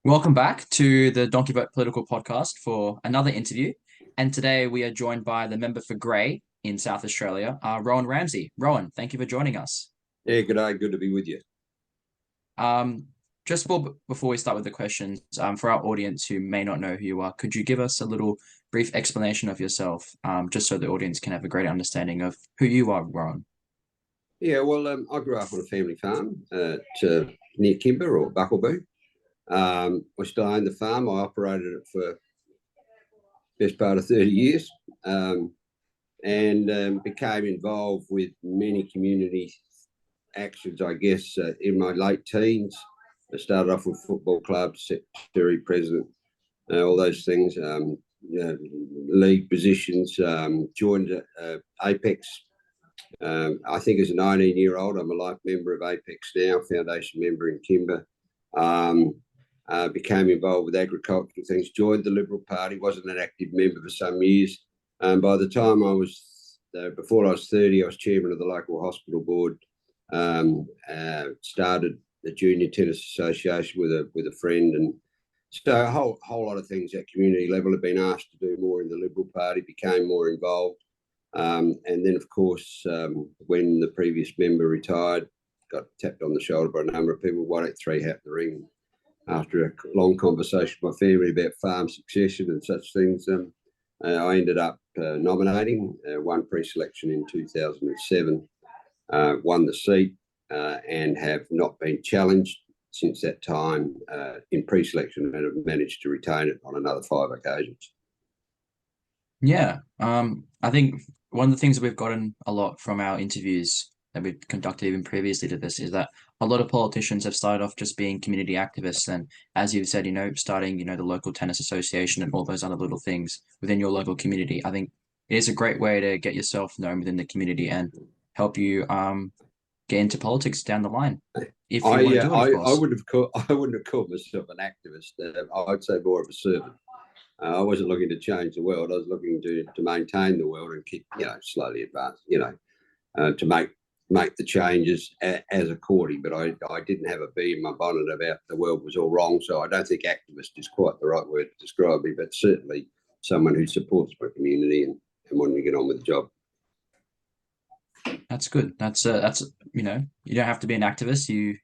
Welcome back to the Donkey Vote Political Podcast for another interview. And today we are joined by the member for Grey in South Australia, Rowan Ramsey. Rowan, thank you for joining us. Yeah, good day. Good to be with you. Um, before we start with the questions, for our audience who may not know who you are, could you give us a little brief explanation of yourself, just so the audience can have a greater understanding of who you are, Rowan? Yeah, well, I grew up on a family farm near Kimber or Buckleby. I still own the farm. I operated it for best part of 30 years and became involved with many community actions, I guess, in my late teens. I started off with football clubs, secretary, president, all those things, league positions, joined Apex. I think as a 19-year-old, I'm a life member of Apex now, foundation member in Kimber. Became involved with agricultural things, joined the Liberal Party, wasn't an active member for some years. By the time before I was 30, I was chairman of the local hospital board, started the Junior Tennis Association with a friend. And so a whole lot of things at community level. Have been asked to do more in the Liberal Party, became more involved. And then, of course, when the previous member retired, got tapped on the shoulder by a number of people, why don't three hat in the ring? After a long conversation with my family about farm succession and such things, I ended up nominating, won pre-selection in 2007, won the seat, and have not been challenged since that time in pre-selection, and have managed to retain it on another 5 occasions. Yeah, I think one of the things that we've gotten a lot from our interviews that we've conducted even previously to this is that a lot of politicians have started off just being community activists, and as you've said, starting, the local tennis association and all those other little things within your local community. I think it is a great way to get yourself known within the community and help you get into politics down the line, if you want to do it, of I course. wouldn't have called myself an activist. I'd say more of a servant. I wasn't looking to change the world. I was looking to maintain the world and keep, slowly advance, to make the changes as according. But I didn't have a bee in my bonnet about the world was all wrong. So I don't think activist is quite the right word to describe me, but certainly someone who supports my community and wanting to get on with the job. That's good. That's you don't have to be an activist. You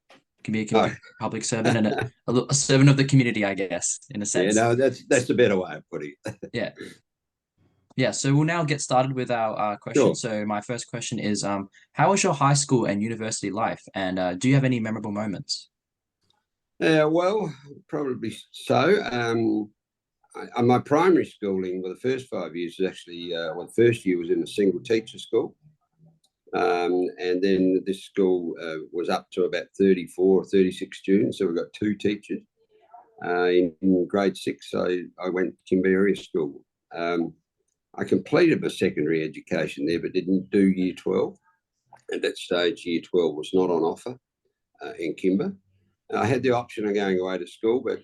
can be Oh, a public servant and a servant of the community, I guess, in a yeah, sense. no, that's a better way of putting it. Yeah. Yeah, so we'll now get started with our questions. Sure. So my first question is, how was your high school and university life, and do you have any memorable moments? Well, probably so. My primary schooling, well, the first 5 years was actually, the first year was in a single teacher school. And then this school was up to about 34 or 36 students. So we've got two teachers. In grade 6, I went to Kimber Area School. I completed my secondary education there, but didn't do year 12. At that stage, year 12 was not on offer in Kimber. I had the option of going away to school, but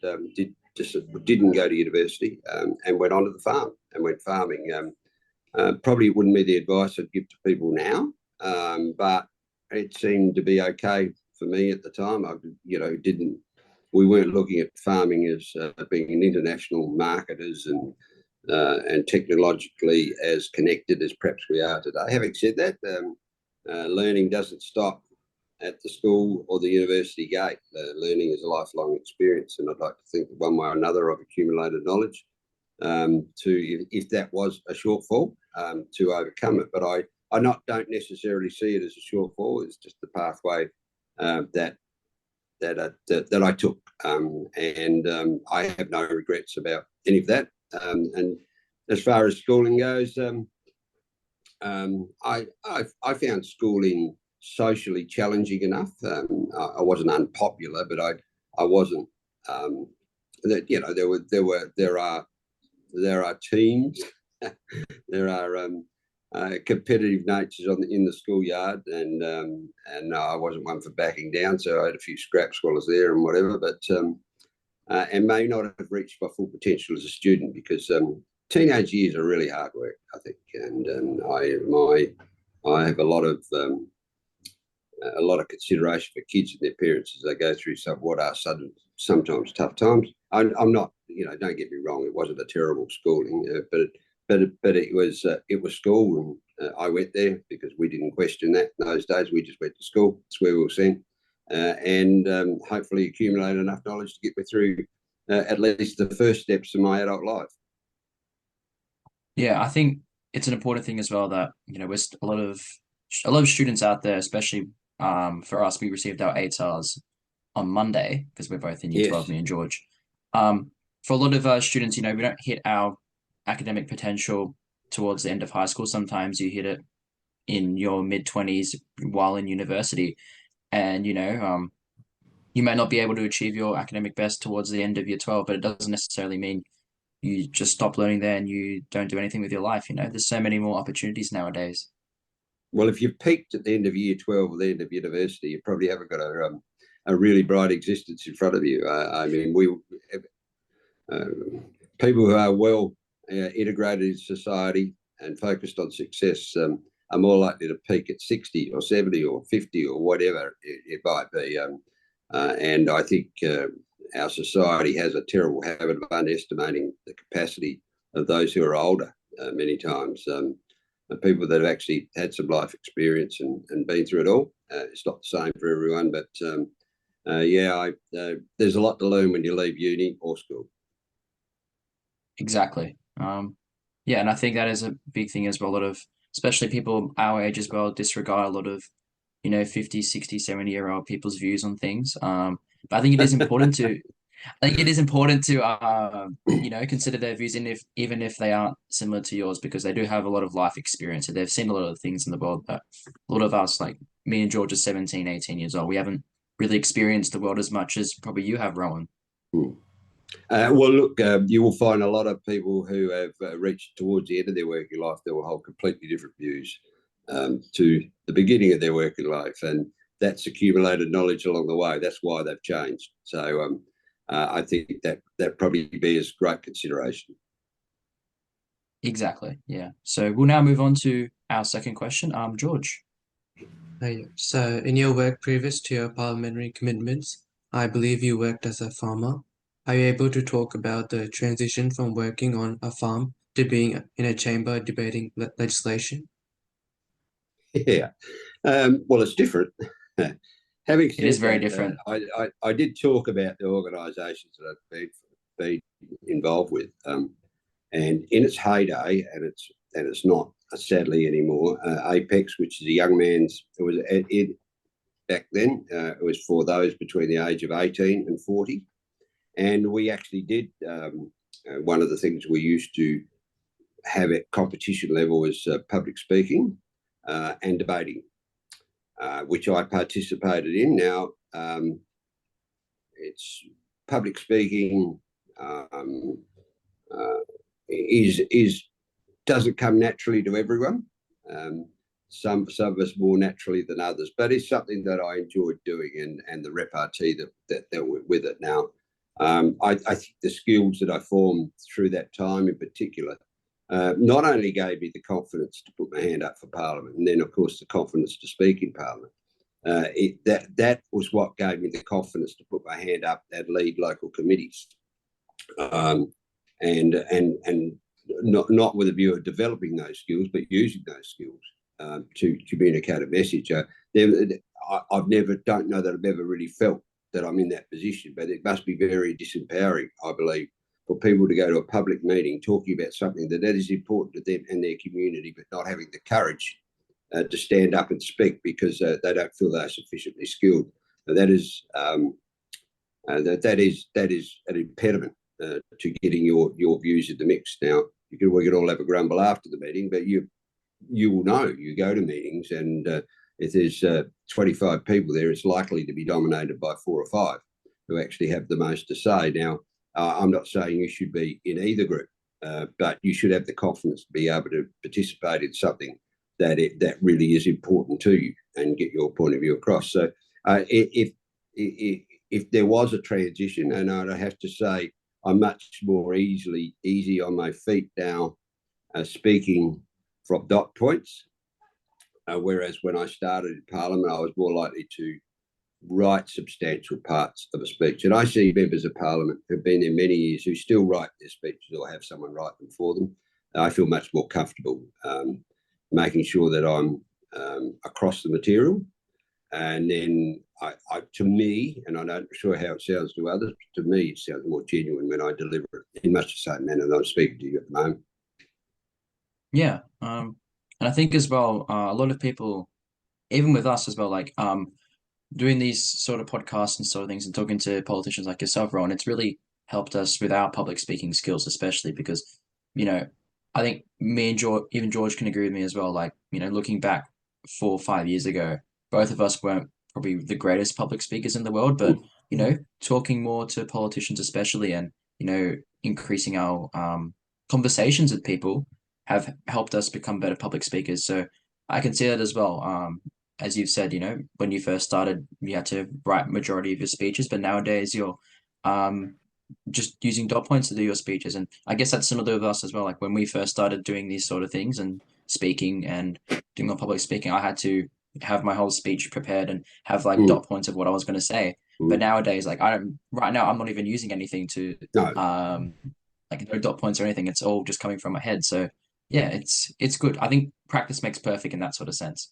didn't go to university and went on to the farm and went farming. Probably wouldn't be the advice I'd give to people now, but it seemed to be okay for me at the time. We weren't looking at farming as being an international marketers and technologically as connected as perhaps we are today. Having said that, learning doesn't stop at the school or the university gate. Learning is a lifelong experience, and I'd like to think that one way or another I've accumulated knowledge if that was a shortfall, to overcome it. But I don't necessarily see it as a shortfall. It's just the pathway that I took, and I have no regrets about any of that. And as far as schooling goes, I found schooling socially challenging enough. I wasn't unpopular, but I wasn't. There are teams, there are competitive natures in the schoolyard, and I wasn't one for backing down. So I had a few scraps while I was there and whatever, but and may not have reached my full potential as a student because teenage years are really hard work, I think, and I have a lot of consideration for kids and their parents as they go through what are sometimes tough times. I'm not, don't get me wrong, it wasn't a terrible schooling, but it was school, and I went there because we didn't question that in those days. We just went to school. It's where we were sent, and hopefully accumulate enough knowledge to get me through at least the first steps of my adult life. Yeah, I think it's an important thing as well that, we're a lot of students out there, especially for us, we received our ATARs on Monday because we're both in year 12, Yes. me and George. For a lot of students, we don't hit our academic potential towards the end of high school. Sometimes you hit it in your mid-20s while in university, and you may not be able to achieve your academic best towards the end of year 12, but it doesn't necessarily mean you just stop learning there and you don't do anything with your life. There's so many more opportunities nowadays. Well, if you've peaked at the end of year 12 or the end of university, you probably haven't got a really bright existence in front of you. I mean, uh, people who are well integrated in society and focused on success are more likely to peak at 60 or 70 or 50 or whatever it might be. And I think our society has a terrible habit of underestimating the capacity of those who are older many times. People that have actually had some life experience and been through it all. It's not the same for everyone, but there's a lot to learn when you leave uni or school. Exactly. Yeah, and I think that is a big thing as well. A lot of, especially people our age as well, disregard a lot of, 50, 60, 70-year-old people's views on things. But I think it is important to I think it is important to consider their views, even if they aren't similar to yours, because they do have a lot of life experience and they've seen a lot of things in the world that a lot of us, like me and George, are 17, 18 years old. We haven't really experienced the world as much as probably you have, Rowan. Hmm. Well, look, you will find a lot of people who have reached towards the end of their working life that will hold completely different views to the beginning of their working life, and that's accumulated knowledge along the way. That's why they've changed. So I think that probably bears great consideration. Exactly. Yeah. So we'll now move on to our second question. George. So, in your work previous to your parliamentary commitments, I believe you worked as a farmer. Are you able to talk about the transition from working on a farm to being in a chamber debating legislation? Yeah. Well, it's different. Having It is said very that, different. I did talk about the organisations that I've been involved with, and in its heyday, and it's not sadly anymore. Apex, which is a young man's, it back then. It was for those between the age of 18 and 40, and we actually did. One of the things we used to have at competition level was public speaking and debating, which I participated in. Now, it's public speaking uh, is doesn't come naturally to everyone. Some of us more naturally than others, but it's something that I enjoyed doing, and the repartee that went with it. Now, I think the skills that I formed through that time in particular not only gave me the confidence to put my hand up for Parliament, and then, of course, the confidence to speak in Parliament. That was what gave me the confidence to put my hand up and lead local committees, and not with a view of developing those skills, but using those skills to communicate a message. I've never, don't know that I've ever really felt that I'm in that position, but it must be very disempowering, I believe, for people to go to a public meeting talking about something that is important to them and their community, but not having the courage to stand up and speak because they don't feel they're sufficiently skilled. That is an impediment to getting your views in the mix. Now, we can all have a grumble after the meeting, but you will know. You go to meetings, and if there's 25 people there, it's likely to be dominated by 4 or 5 who actually have the most to say. Now, I'm not saying you should be in either group, but you should have the confidence to be able to participate in something that really is important to you and get your point of view across. So if there was a transition, and I'd have to say I'm much more easy on my feet now, speaking from dot points, whereas when I started in Parliament, I was more likely to write substantial parts of a speech. And I see members of parliament who've been there many years who still write their speeches or have someone write them for them. I feel much more comfortable making sure that I'm across the material. And then to me, and I'm not sure how it sounds to others, to me it sounds more genuine when I deliver it in much the same manner that I'm speaking to you at the moment. Yeah. And I think as well, a lot of people, even with us as well, like doing these sort of podcasts and sort of things and talking to politicians like yourself, Rowan, it's really helped us with our public speaking skills, especially because, you know, I think me and George, even George can agree with me as well. Like, looking back 4 or 5 years ago, both of us weren't probably the greatest public speakers in the world, but, talking more to politicians, especially, and, increasing our conversations with people have helped us become better public speakers. So I can see that as well. As you've said, when you first started, you had to write majority of your speeches, but nowadays you're just using dot points to do your speeches. And I guess that's similar with us as well. Like when we first started doing these sort of things and speaking and doing my public speaking, I had to have my whole speech prepared and have like dot points of what I was going to say. But nowadays, like right now, I'm not even using anything to, No. like no dot points or anything. It's all just coming from my head. So yeah, it's good. I think practice makes perfect in that sort of sense.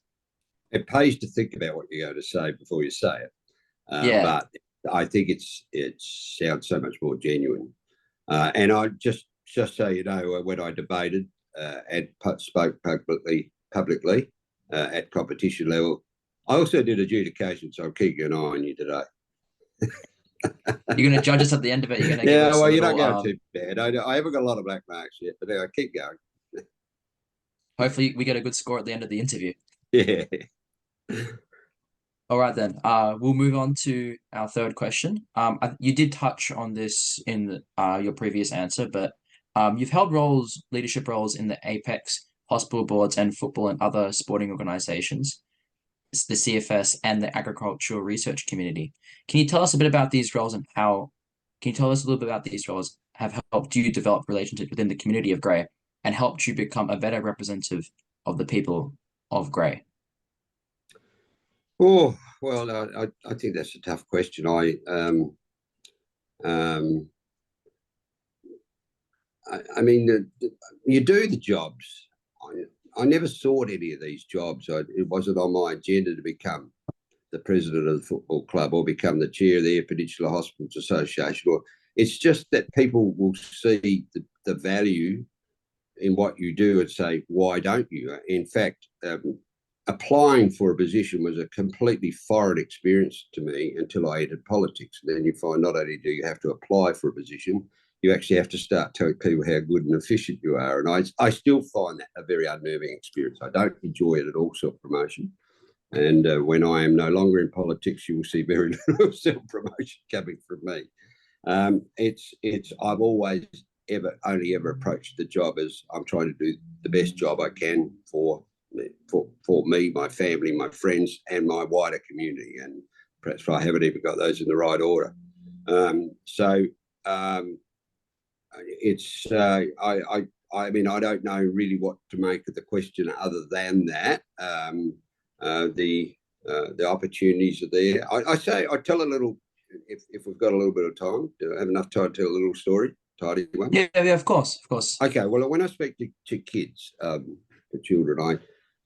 It pays to think about what you're going to say before you say it. Yeah. But I think it sounds so much more genuine. And I just so you know, when I debated and spoke publicly at competition level, I also did adjudication. So I'm keeping an eye on you today. You're going to judge us at the end of it. You're going to give us well, a you're little, not going too bad. I haven't got a lot of black marks yet, but I keep going. hopefully we get a good score at the end of the interview. Yeah. All right then. We'll move on to our third question. You did touch on this in your previous answer, but you've held leadership roles in the Apex, hospital boards, and football and other sporting organizations, the CFS, and the agricultural research community. Can you tell us a bit about these roles and how? Can you tell us a little bit about these roles have helped you develop relationships within the community of Grey and helped you become a better representative of the people of Grey? Oh, well, I think that's a tough question. I mean, you do the jobs. I never sought any of these jobs. It wasn't on my agenda to become the president of the football club or become the chair of the Eyre Peninsula Hospitals Association. Or it's just that people will see the value in what you do and say, why don't you? In fact, applying for a position was a completely foreign experience to me until I entered politics. And then you find not only do you have to apply for a position, you actually have to start telling people how good and efficient you are. And I still find that a very unnerving experience. I don't enjoy it at all, self-promotion. And when I am no longer in politics, you will see very little self-promotion coming from me. I've always only ever approached the job as I'm trying to do the best job I can for me, my family, my friends, and my wider community. And perhaps I haven't even got those in the right order. I mean, I don't know really what to make of the question other than that. The opportunities are there. I tell a little, if we've got a little bit of time, do I have enough time to tell a little story? Tidy one? Yeah, of course. Okay, well, when I speak to kids, to children,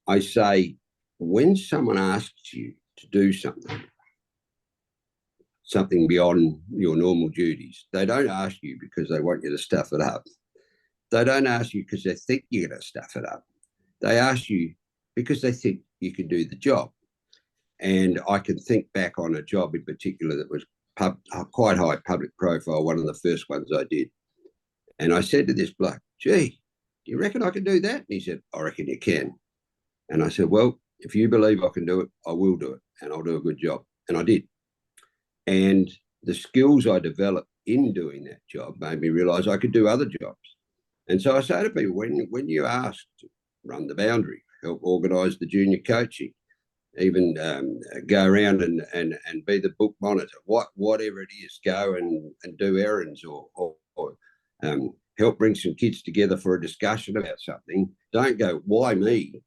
I say, when someone asks you to do something beyond your normal duties, they don't ask you because they want you to stuff it up. They don't ask you because they think you're going to stuff it up. They ask you because they think you can do the job. And I can think back on a job in particular that was quite high public profile, one of the first ones I did. And I said to this bloke, gee, do you reckon I can do that? And he said, I reckon you can. And I said, well, if you believe I can do it, I will do it. And I'll do a good job. And I did. And the skills I developed in doing that job made me realise I could do other jobs. And so I say to people, when you're asked to run the boundary, help organise the junior coaching, even go around and be the book monitor, whatever it is, go and do errands or help bring some kids together for a discussion about something. Don't go, why me?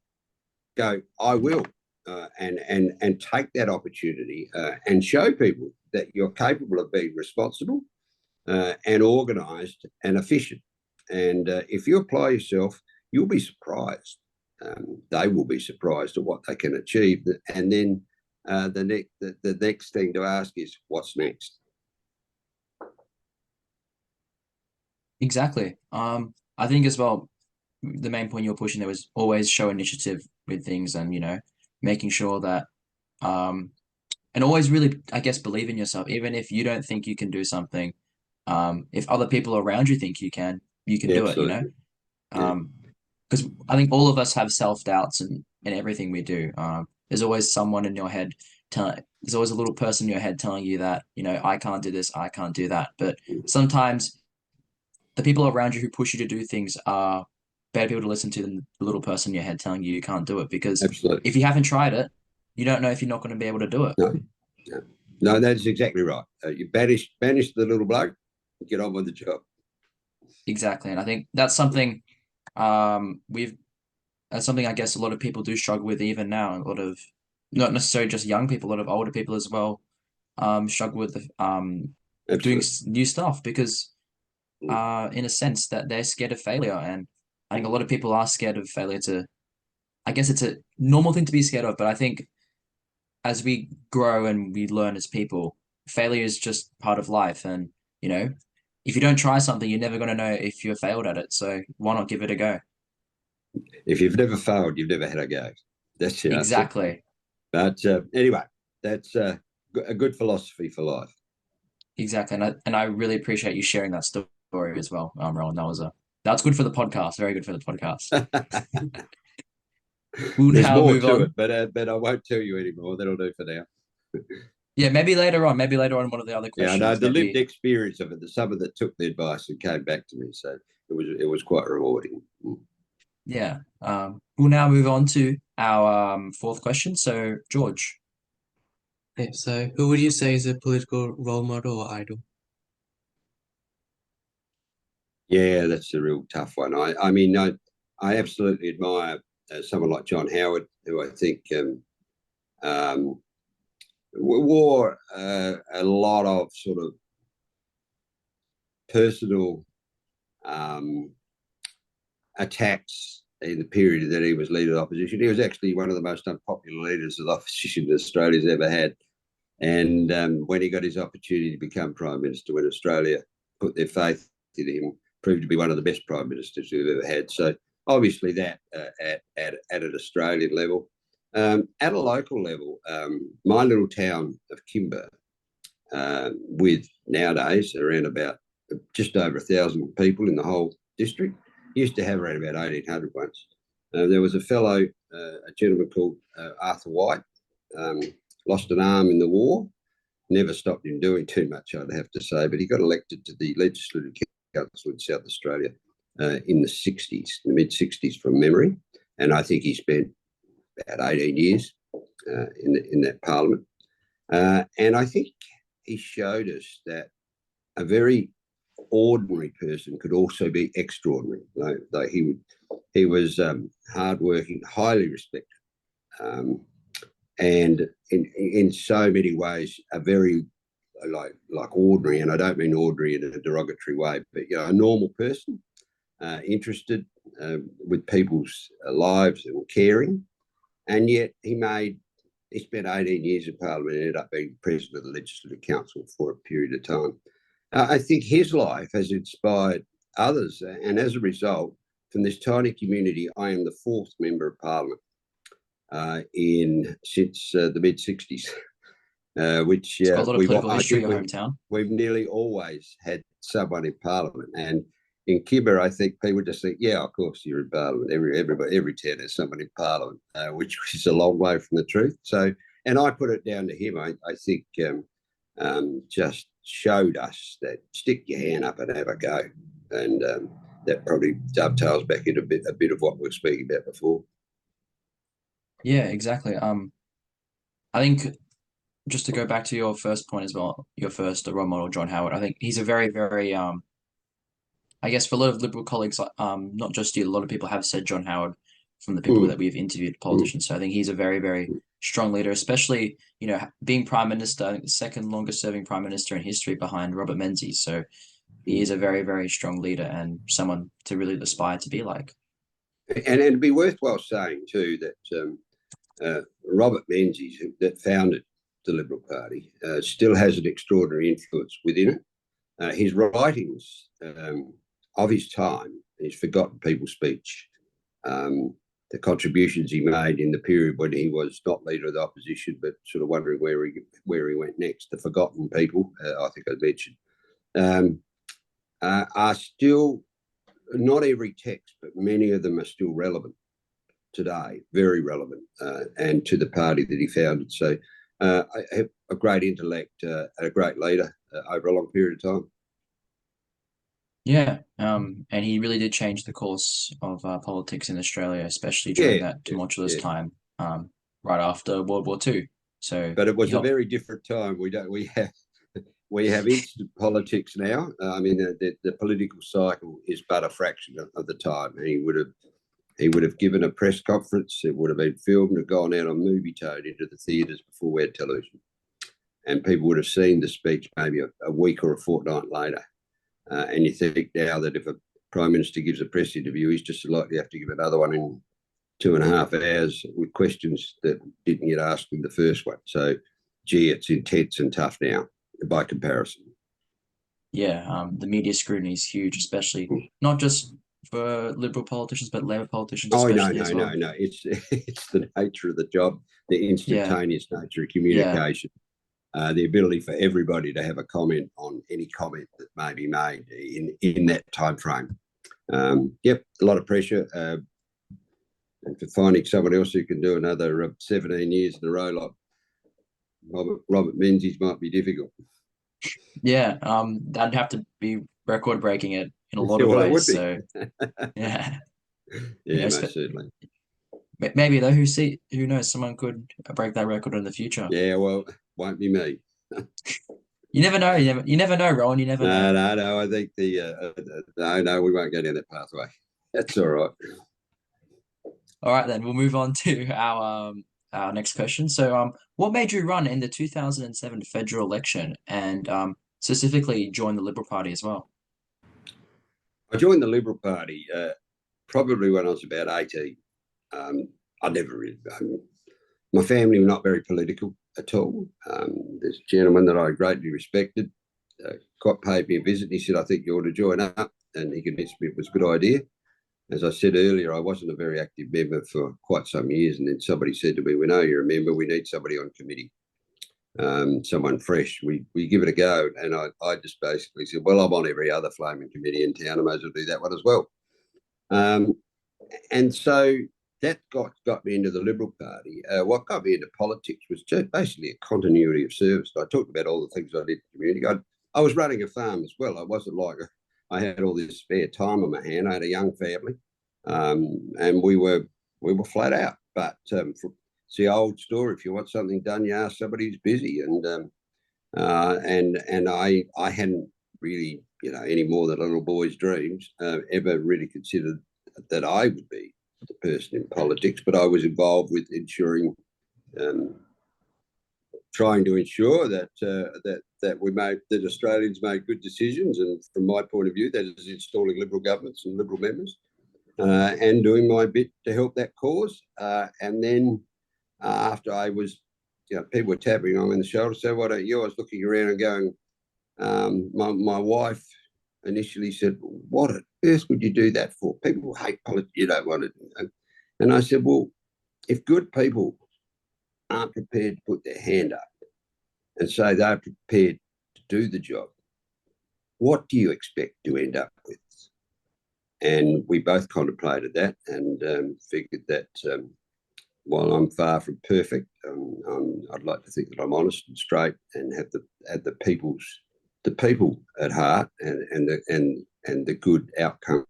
Go, I will. and take that opportunity and show people that you're capable of being responsible and organised and efficient. And if you apply yourself, you'll be surprised. They will be surprised at what they can achieve. And then the next thing to ask is, what's next? Exactly. I think as well, the main point you were pushing there was always show initiative with things, and making sure that and always really, I guess, believe in yourself, even if you don't think you can do something. If other people around you think you can Yeah, do it. absolutely. Yeah. Because I think all of us have self-doubts in everything we do. There's always someone in your head there's always a little person in your head telling you that, I can't do this, I can't do that. But sometimes the people around you who push you to do things are better people to listen to than the little person in your head telling you you can't do it. Because Absolutely. if you haven't tried it, you don't know if you're not going to be able to do it. No, no, no, that's exactly right. You banish the little bloke, get on with the job. Exactly. And I think that's something we've that's something I guess a lot of people do struggle with even now. A lot of not necessarily just young people, a lot of older people as well struggle with doing Absolutely. new stuff because Mm. in a sense that they're scared of failure. And I think a lot of people are scared of failure to I guess it's a normal thing to be scared of, but I think as we grow and we learn as people, failure is just part of life. And, if you don't try something, you're never going to know if you failed at it. So why not give it a go? If you've never failed, you've never had a go. That's the answer. Exactly. But anyway, that's a good philosophy for life. Exactly. And I really appreciate you sharing that story as well, Rowan. That's good for the podcast. Very good for the podcast. We'll There's now more move to it, on. but I won't tell you anymore. That'll do for now. Yeah, maybe later on. Maybe later on, one of the other Yeah, I know questions. the lived Maybe. experience of it. The some that took the advice and came back to me, so it was quite rewarding. Yeah. We'll now move on to our fourth question. So, George. Okay, so who would you say is a political role model or idol? Yeah, that's a real tough one. I mean, I absolutely admire someone like John Howard, who I think um, wore a lot of sort of personal um, attacks in the period that he was leader of the opposition. He was actually one of the most unpopular leaders of the opposition that Australia's ever had. And when he got his opportunity to become Prime Minister, when Australia put their faith in him, proved to be one of the best Prime Ministers we've ever had. So obviously that at an Australian level. At a local level, my little town of Kimber, with nowadays around about just over 1,000 people in the whole district, used to have around about 1,800 once. There was a gentleman called Arthur White, lost an arm in the war. Never stopped him doing too much, I'd have to say, but he got elected to the Legislative Council in South Australia in the 60s, in the mid-60s from memory. And I think he spent about 18 years in that parliament. And I think he showed us that a very ordinary person could also be extraordinary. Though he was hardworking, highly respected, and in so many ways a very like ordinary, and I don't mean ordinary in a derogatory way, but a normal person, interested with people's lives and caring. And yet he spent 18 years in Parliament and ended up being President of the Legislative Council for a period of time. I think his life has inspired others, and as a result, from this tiny community, I am the fourth member of Parliament since the mid '60s, which It's got a lot of political I history, think your hometown. we've nearly always had someone in Parliament. And in Kimber, I think people just think, yeah, of course you're in Parliament. Every town has someone in Parliament, which is a long way from the truth. So, and I put it down to him. I think just showed us that stick your hand up and have a go, and that probably dovetails back into a bit of what we were speaking about before. Yeah, exactly. I think just to go back to your first point as well, your first role model, John Howard. I think he's a very, very I guess for a lot of Liberal colleagues, not just you, a lot of people have said John Howard from the people Mm, that we've interviewed, mm, politicians. So I think he's a very, very strong leader, especially, being prime minister, I think the second longest serving prime minister in history behind Robert Menzies. So he is a very, very strong leader and someone to really aspire to be like. And it'd be worthwhile saying too that Robert Menzies, that founded the Liberal Party, still has an extraordinary influence within it. His writings of his time, his Forgotten People's Speech, the contributions he made in the period when he was not leader of the opposition, but sort of wondering where he went next, the Forgotten People, I think I mentioned, are still, not every text, but many of them are still relevant today, very relevant, and to the party that he founded. So a great intellect and a great leader over a long period of time. Yeah, and he really did change the course of politics in Australia, especially during that tumultuous time, right after World War II. So, but it was a very different time. We have instant politics now. I mean, the political cycle is but a fraction of the time. He would have given a press conference. It would have been filmed and gone out on movie tone into the theatres before we had television, and people would have seen the speech maybe a week or a fortnight later. And you think now that if a prime minister gives a press interview, he's just likely to have to give another one in 2.5 hours with questions that didn't get asked in the first one. So, gee, it's intense and tough now by comparison. Yeah, the media scrutiny is huge, especially not just for Liberal politicians, but Labor politicians especially as well. No. It's the nature of the job, the instantaneous nature of communication. The ability for everybody to have a comment on any comment that may be made in that time frame. A lot of pressure. And for finding someone else who can do another 17 years in a row like Robert Menzies might be difficult. Yeah, that'd have to be record breaking it in a lot of ways. So, yeah. Most certainly. Maybe though, who knows? Someone could break that record in the future. Yeah, well, won't be me. You never know. You never know, Rowan. You never know. No. I think no, we won't go down that pathway. That's all right. All right, then we'll move on to our next question. So, what made you run in the 2007 federal election, and specifically join the Liberal Party as well? I joined the Liberal Party probably when I was about 18. I never really. My family were not very political at all. This gentleman that I greatly respected paid me a visit. He said, "I think you ought to join up," and he convinced me it was a good idea. As I said earlier, I wasn't a very active member for quite some years, and then somebody said to me, "We know you're a member. We need somebody on committee, someone fresh. We give it a go." And I just basically said, "Well, I'm on every other flaming committee in town. I might as well do that one as well." And so that got me into the Liberal Party. What got me into politics was just basically a continuity of service. I talked about all the things I did in the community. I was running a farm as well. I wasn't like I had all this spare time on my hand. I had a young family, and we were flat out. But it's the old story. If you want something done, you ask somebody who's busy. And I hadn't really, any more than a little boy's dreams, ever really considered that I would be the person in politics. But I was involved with trying to ensure that that Australians made good decisions, and from my point of view, that is installing Liberal governments and Liberal members, and doing my bit to help that cause. And then after I was, people were tapping on me on the shoulder, so why don't you? I was looking around and going, my wife initially said, "What on earth would you do that for? People hate politics. You don't want it." And I said, "Well, if good people aren't prepared to put their hand up and say they're prepared to do the job, what do you expect to end up with?" And we both contemplated that and figured that while I'm far from perfect, I'd like to think that I'm honest and straight and have the people at heart and the good outcomes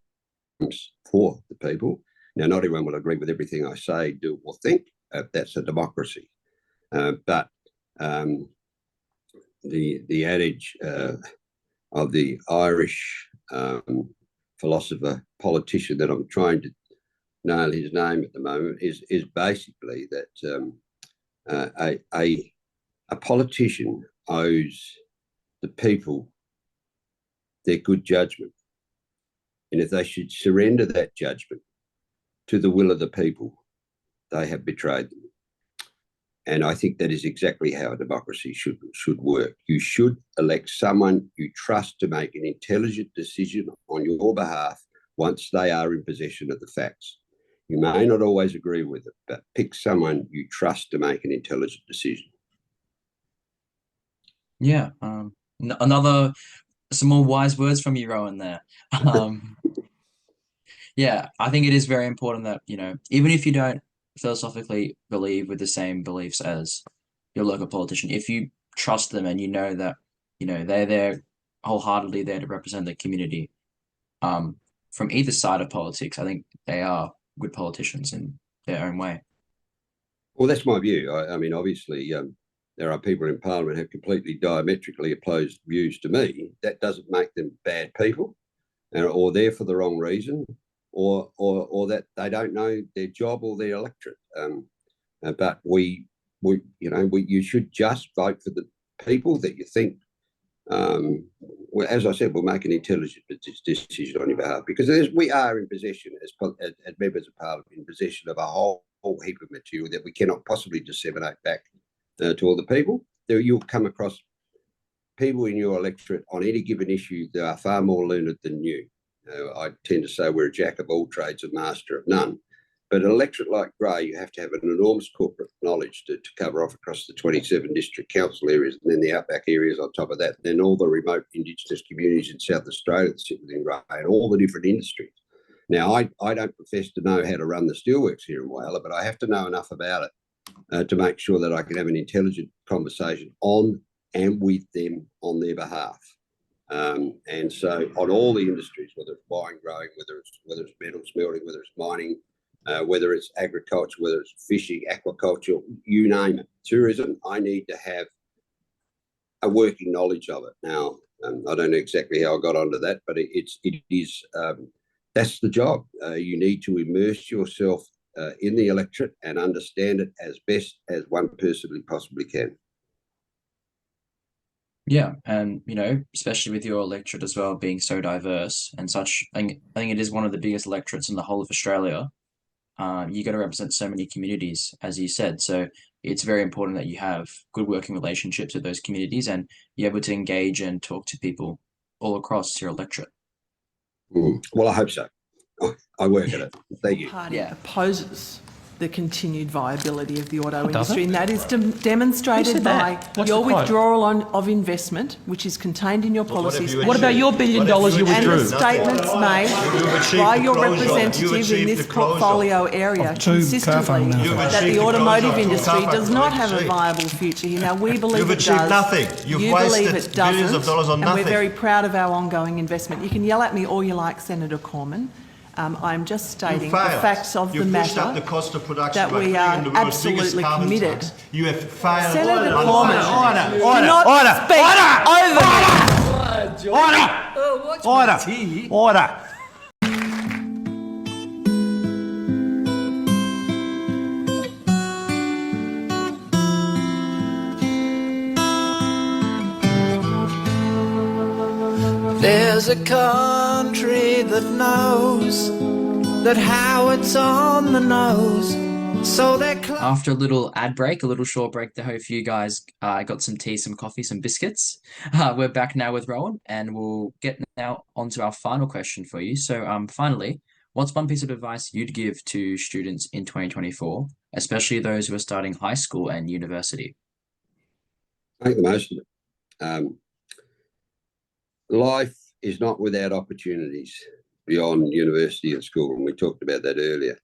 for the people. Now, not everyone will agree with everything I say, do, or think. That's a democracy. But the adage of the Irish philosopher, politician that I'm trying to nail his name at the moment is basically that a politician owes the people their good judgment. And if they should surrender that judgment to the will of the people, they have betrayed them. And I think that is exactly how a democracy should work. You should elect someone you trust to make an intelligent decision on your behalf once they are in possession of the facts. You may not always agree with it, but pick someone you trust to make an intelligent decision. Yeah. Some more wise words from you, Rowan, there. Yeah, I think it is very important that, even if you don't philosophically believe with the same beliefs as your local politician, if you trust them and you know that, they're there wholeheartedly there to represent the community, from either side of politics, I think they are good politicians in their own way. Well, that's my view. I mean, obviously, there are people in Parliament who have completely diametrically opposed views to me. That doesn't make them bad people, or there for the wrong reason, or that they don't know their job or their electorate. But you should just vote for the people that you think. Well, as I said, we'll make an intelligent decision on your behalf, because we are in possession as members of Parliament, in possession of a whole heap of material that we cannot possibly disseminate back to all the people. You'll come across people in your electorate on any given issue that are far more learned than you. I tend to say we're a jack of all trades, a master of none. But an electorate like Grey, you have to have an enormous corporate knowledge to cover off across the 27 district council areas, and then the outback areas on top of that, and then all the remote Indigenous communities in South Australia that sit within Grey, and all the different industries. Now, I don't profess to know how to run the steelworks here in Whyalla, but I have to know enough about it to make sure that I can have an intelligent conversation on and with them on their behalf. And so on all the industries, whether it's wine growing, whether it's metal smelting, whether it's mining, whether it's agriculture, whether it's fishing, aquaculture, you name it, tourism, I need to have a working knowledge of it. Now, I don't know exactly how I got onto that, but it is that's the job. You need to immerse yourself in the electorate and understand it as best as one person possibly can. Yeah, and especially with your electorate as well being so diverse and such, I think it is one of the biggest electorates in the whole of Australia. You got to represent so many communities, as you said. So it's very important that you have good working relationships with those communities and you're able to engage and talk to people all across your electorate. Well, I hope so. I work at it. Thank you. Party opposes the continued viability of the auto industry, and that is demonstrated by your withdrawal of investment, which is contained in your policies. What about your $1 billion you withdrew? And the statements made by your representative in this portfolio area consistently that the automotive industry does not have a viable future here. Now, we believe it does. You've achieved nothing. You've wasted billions of dollars on nothing. And we're very proud of our ongoing investment. You can yell at me all you like, Senator Cormann. I'm just stating the facts of the matter. Pushed up the cost of production that we are absolutely committed. You have failed. Senator Cormann, do not speak over me. Order. There's a country that knows that Howard's on the nose, so they're After a little ad break, a little short break to hope you guys got some tea, some coffee, some biscuits. We're back now with Rowan, and we'll get now onto our final question for you. So, finally, what's one piece of advice you'd give to students in 2024, especially those who are starting high school and university? Make the most of it. Life is not without opportunities beyond university and school, and we talked about that earlier.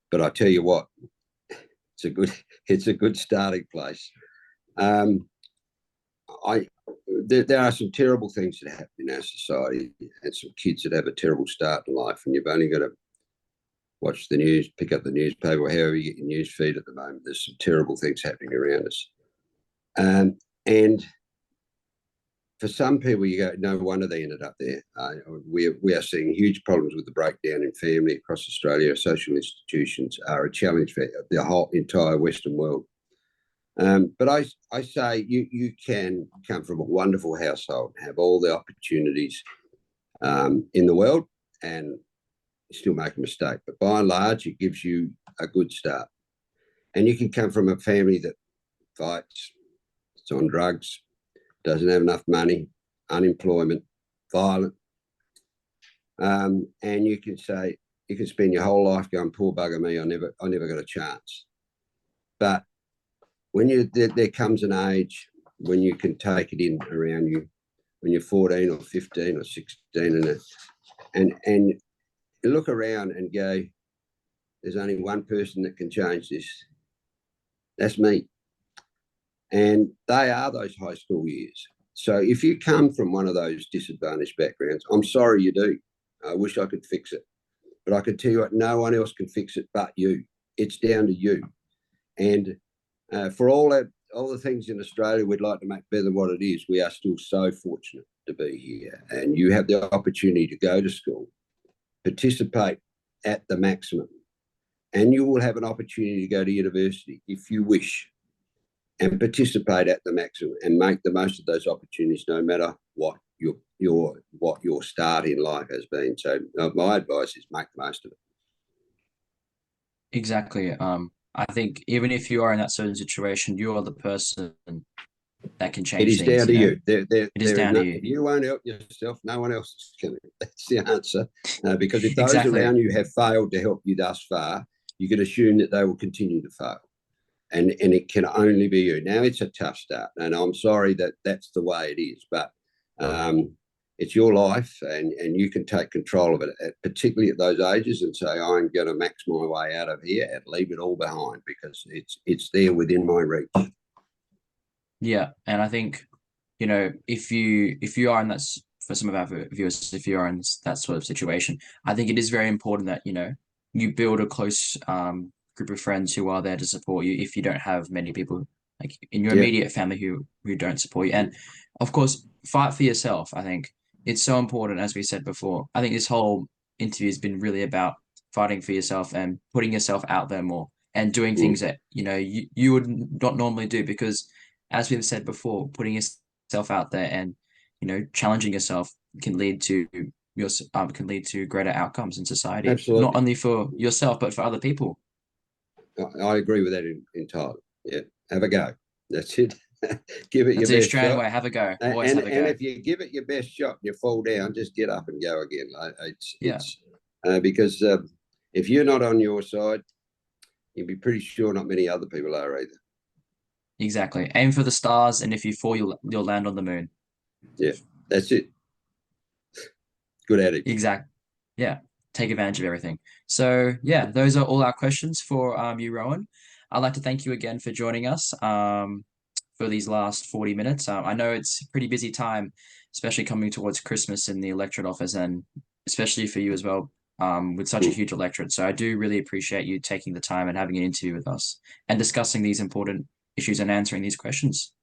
But I tell you what, it's a good starting place. There are some terrible things that happen in our society, and some kids that have a terrible start in life, and you've only got to watch the news, pick up the newspaper, or however you get your news feed at the moment. There's some terrible things happening around us, and for some people, you go, no wonder they ended up there. We are seeing huge problems with the breakdown in family across Australia. Social institutions are a challenge for the whole entire Western world. But I say you can come from a wonderful household, have all the opportunities in the world, and still make a mistake. But by and large, it gives you a good start. And you can come from a family that fights, it's on drugs, doesn't have enough money, unemployment, violent. And you can say, you can spend your whole life going, poor bugger me, I never got a chance. But when there comes an age when you can take it in around you, when you're 14 or 15 or 16, and you look around and go, there's only one person that can change this. That's me. And they are those high school years. So if you come from one of those disadvantaged backgrounds, I'm sorry you do. I wish I could fix it. But I can tell you what, no one else can fix it but you. It's down to you. And for all the things in Australia we'd like to make better than what it is, we are still so fortunate to be here. And you have the opportunity to go to school, participate at the maximum, and you will have an opportunity to go to university if you wish, and participate at the maximum and make the most of those opportunities, no matter what your start in life has been. So my advice is make the most of it. Exactly. I think even if you are in that certain situation, you are the person that can change It is things. down to you. It is down to you. If you won't help yourself, no one else is going to. That's the answer. Because if those Exactly. around you have failed to help you thus far, you can assume that they will continue to fail. And it can only be you. Now, it's a tough start, and I'm sorry that that's the way it is, but it's your life, and you can take control of it, particularly at those ages, and say, I'm going to max my way out of here and leave it all behind, because it's there within my reach. Yeah, and I think, if you are in that, for some of our viewers, if you are in that sort of situation, I think it is very important that you build a close group of friends who are there to support you if you don't have many people like in your immediate family who don't support you. And of course, fight for yourself. I think it's so important, as we said before. I think this whole interview has been really about fighting for yourself and putting yourself out there more and doing things that you would not normally do, because as we've said before, putting yourself out there and challenging yourself can lead to greater outcomes in society. Absolutely. Not only for yourself but for other people. I agree with that entirely. Yeah, have a go. That's it. Give it your best Australian shot. way. Have a go. Always And have a go. if you give it your best shot and you fall down, just get up and go again. Because if you're not on your side, you'll be pretty sure not many other people are either. Exactly. Aim for the stars, and if you fall, you'll land on the moon. Yeah, that's it. Good adage. Exactly. Yeah. Take advantage of everything. So yeah, those are all our questions for you, Rowan. I'd like to thank you again for joining us for these last 40 minutes. I know it's a pretty busy time, especially coming towards Christmas in the electorate office, and especially for you as well, with such a huge electorate. So I do really appreciate you taking the time and having an interview with us and discussing these important issues and answering these questions.